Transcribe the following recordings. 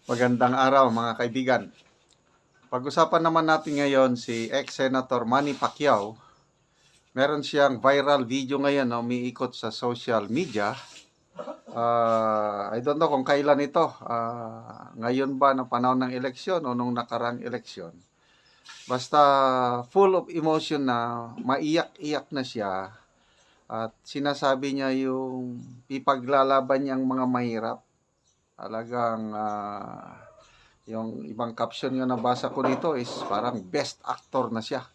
Magandang araw mga kaibigan. Pag-usapan naman natin ngayon si ex-Senator Manny Pacquiao. Meron siyang viral video ngayon na umiikot sa social media. I don't know kung kailan ito. Ngayon ba na panahon ng eleksyon o nung nakarang eleksyon. Basta full of emotion na maiyak-iyak na siya. At sinasabi niya yung ipaglalaban niyang mga mahirap. Talagang yung ibang caption nga nabasa ko dito is parang best actor na siya.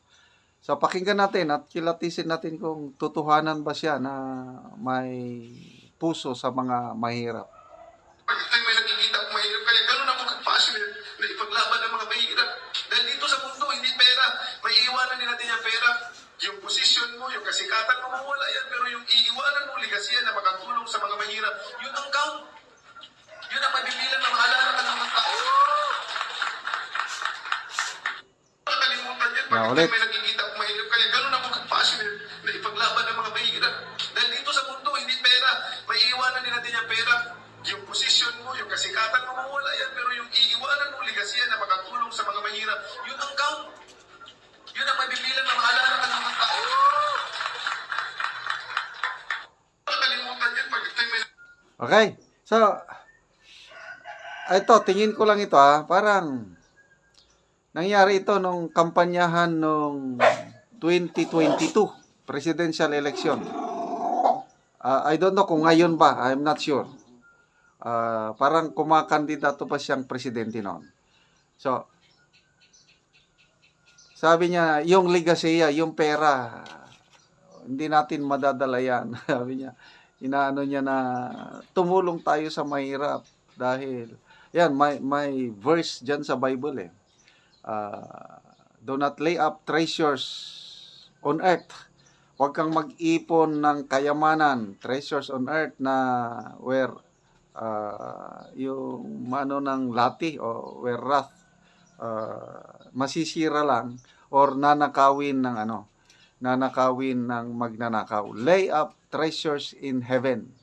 So pakinggan natin at kilatisin natin kung totohanan ba siya na may puso sa mga mahirap. Pag may nakikita akong mahirap, kaya ganun ako ka-passionate na ipaglaban ng mga mahirap. Dahil dito sa mundo, hindi pera. May iiwanan din natin yung pera. Yung posisyon mo, yung kasikatan mo, mawala yan. Pero yung iiwanan mo, ligasiyan na makatulong sa mga mahirap, yun ang count. Yun ang mabibilang na maalala ka ng mga tao. Nakalimutan yan. Pag Ulit. may nakikita akong mahirap, kaya ganun ako ka-passionate na ipaglaban ng mga mahirap. Dahil dito sa mundo, hindi pera. May iiwanan din natin yung pera. Yung posisyon mo, yung kasikatan mo, mawala yan. Pero yung iiwanan mo, ligasiyan na makatulong sa mga mahirap, yun ang count. Yun ang mabibilang na maalala ka ng mga tao. Nakalimutan yan. Pag may Okay. So ito, tingin ko lang ito parang nangyari ito nung kampanyahan nung 2022 presidential election. I don't know kung ngayon ba, I'm not sure. Parang kumakandidato pa siyang presidente noon. So, sabi niya, yung legacy, yung pera, hindi natin madadala yan. Sabi niya, inaano niya na tumulong tayo sa mahirap dahil, yan, may verse dyan sa Bible do not lay up treasures on earth. Huwag kang mag-ipon ng kayamanan, treasures on earth na where yung mano ng lati o where wrath masisira lang or nanakawin ng magnanakaw. Lay up treasures in heaven.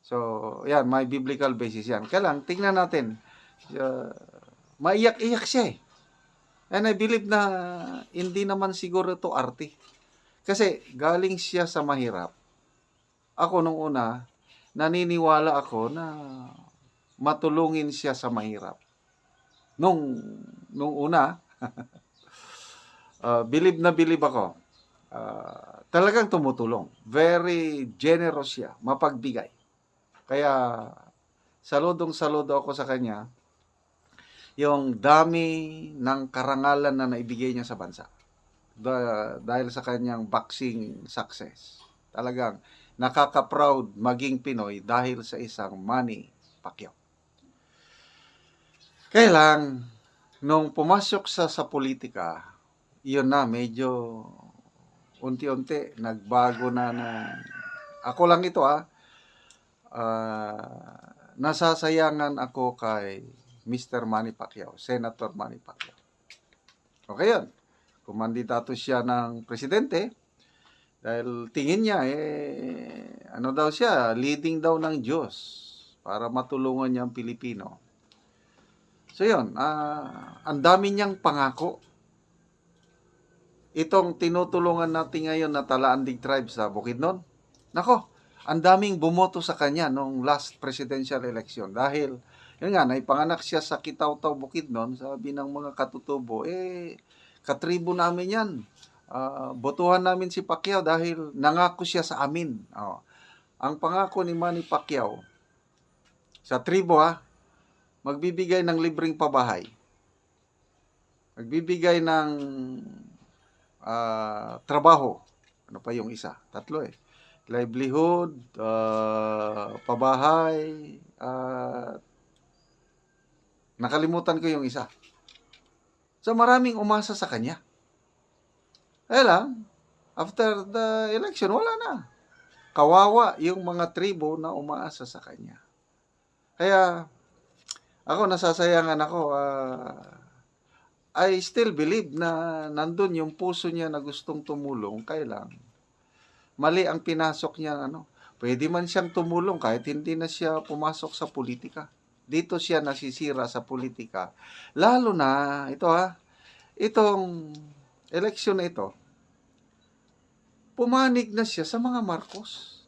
So, yan, may biblical basis yan. Kaya lang, tingnan natin. Maiyak-iyak siya And I believe na hindi naman siguro ito arte. Kasi galing siya sa mahirap. Ako nung una, naniniwala ako na matulungin siya sa mahirap. Nung una, believe na believe ako. Talagang tumutulong. Very generous siya, mapagbigay. Kaya saludo ako sa kanya yung dami ng karangalan na naibigay niya sa bansa. Dahil sa kanyang boxing success. Talagang nakaka-proud maging Pinoy dahil sa isang Manny Pacquiao. Kaya lang, nung pumasok sa politika, yun na, medyo unti-unti, nagbago na ako lang ito nasasayangan ako kay Mr. Manny Pacquiao, Senator Manny Pacquiao. Okay yun. Kumandidato siya ng presidente dahil tingin niya daw siya, leading daw ng Diyos para matulungan niya ang Pilipino. So yun, ang dami niyang pangako. Itong tinutulungan natin ngayon na Talaandig Tribe sa Bukidnon, nako, ang daming bumoto sa kanya nung last presidential election dahil yun nga, naipanganak siya sa Kitaw-Taw, Bukidnon, sabi ng mga katutubo, katribo namin yan. Botohan namin si Pacquiao dahil nangako siya sa amin. Ang pangako ni Manny Pacquiao sa tribo magbibigay ng libreng pabahay. Magbibigay ng trabaho. Ano pa yung isa? Tatlo livelihood, pabahay, nakalimutan ko yung isa. So maraming umasa sa kanya. Kaya lang, after the election, wala na. Kawawa yung mga tribo na umaasa sa kanya. Kaya, ako nasasayangan ako. I still believe na nandun yung puso niya na gustong tumulong. Kaya lang, mali ang pinasok niya. Pwede man siyang tumulong kahit hindi na siya pumasok sa politika. Dito siya nasisira sa politika. Lalo na, itong eleksyon na ito, pumanig na siya sa mga Marcos.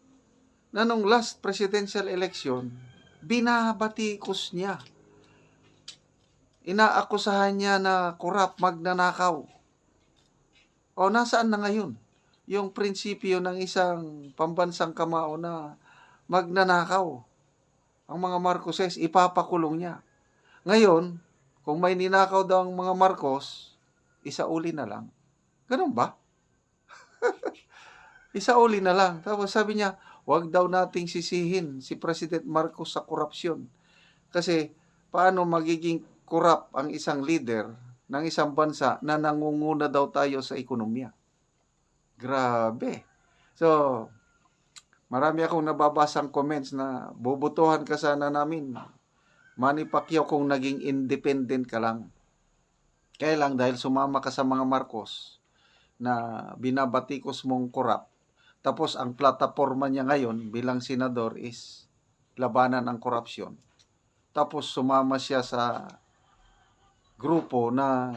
Na nung last presidential election, binabatikos niya. Inaakusahan niya na corrupt, magnanakaw. O nasaan na ngayon? Yung prinsipyo ng isang pambansang kamao na magnanakaw. Ang mga Marcoses, ipapakulong niya. Ngayon, kung may ninakaw daw ang mga Marcos, isauli na lang. Ganun ba? Isauli na lang. Tapos sabi niya, huwag daw nating sisihin si President Marcos sa korupsyon. Kasi paano magiging corrupt ang isang leader ng isang bansa na nangunguna daw tayo sa ekonomiya? Grabe. So, marami akong nababasang comments na bubutuhan ka sana namin, Manny Pacquiao, kung naging independent ka lang. Kaya lang dahil sumama ka sa mga Marcos na binabatikos mong corrupt, tapos ang plataforma niya ngayon bilang senador is labanan ang korupsyon. Tapos sumama siya sa grupo na,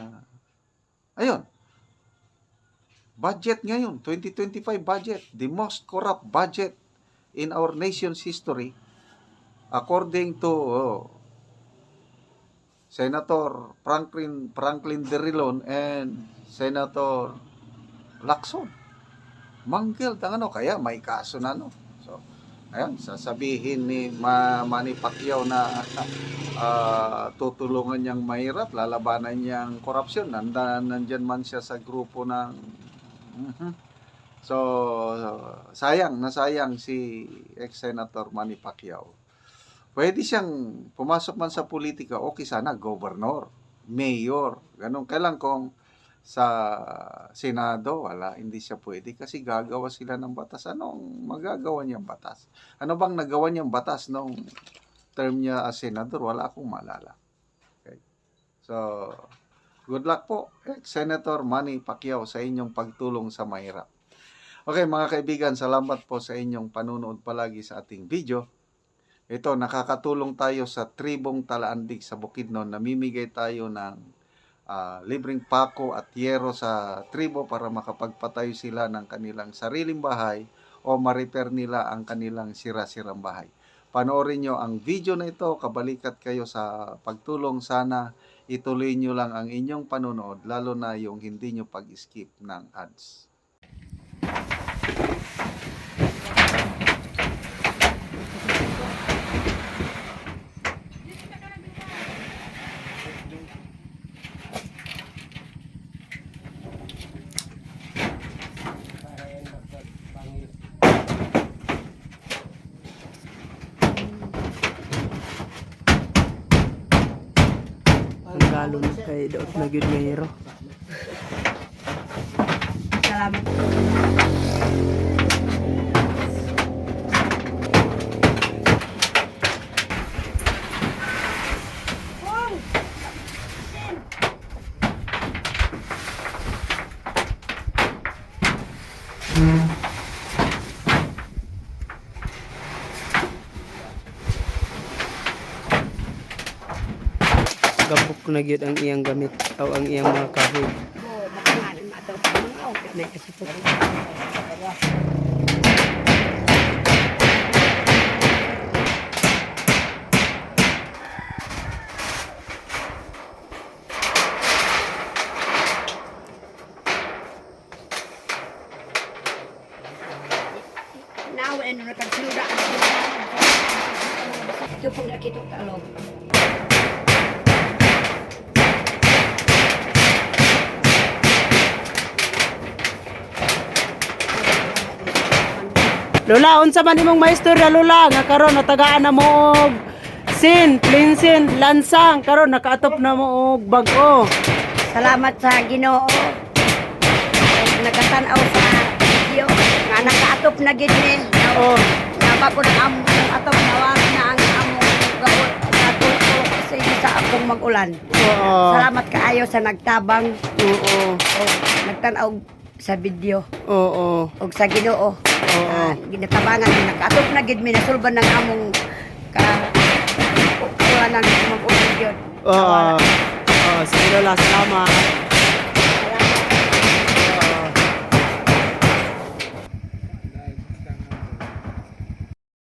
ayun, budget ngayon, 2025 budget, the most corrupt budget in our nation's history, according to Senator Franklin Drilon and Senator Lacson. Manggil, kaya may kaso na, no? So, ayun, sasabihin ni Manny Pacquiao na tutulungan niyang mahirap, lalabanan niyang korupsyon. Nandyan man siya sa grupo ng... So, nasayang si ex-senator Manny Pacquiao. Pwede siyang pumasok man sa politika, okay sana, gobernador, mayor, ganun. Kailan kung sa Senado, hindi siya pwede kasi gagawa sila ng batas. Anong magagawa niyang batas? Ano bang nagawa niyang batas nung term niya as senador? Wala akong maalala. Okay. So, good luck po, Senator Manny Pacquiao, sa inyong pagtulong sa mahirap. Okay, mga kaibigan, salamat po sa inyong panunood palagi sa ating video. Ito, nakakatulong tayo sa tribong Talaandig sa Bukidnon. Namimigay tayo ng libreng pako at yero sa tribo para makapagpatayo sila ng kanilang sariling bahay o ma-repair nila ang kanilang sira-sirang bahay. Panoorin nyo ang video na ito, kabalikat kayo sa pagtulong. Sana ituloy nyo lang ang inyong panonood, lalo na yung hindi nyo pag-skip ng ads. Ang galon kay Daot na gyud nga hero. Salamat. Gabok na gyud ang iyang gamit o ang iyang mga kahoy. Oo, makangalan mataw pa mga outfit na kasi po. Now, ano na kagsuda. Ito po nakita ka alog. Lola, unsa man imong maistorya Lola nga karon natagaan na mo og linsin, lansang karon nakaatop na mo og bag-o. Salamat sa Ginoo. Nagatan-aw sa video nga nakaatop na gid ni. Oh, Napapod ang atop nawag na ang among gaot natuto kasi sa akong mag-ulan. oo. Salamat kaayo sa nagtabang Oo. o nagtan-aw sa video Oo. og sa Ginoo. Ginatabangan mi nakaatop na gid mi nasulban ng among ka ulan tanan mag-ulan gyud. Sige Lola, salamat.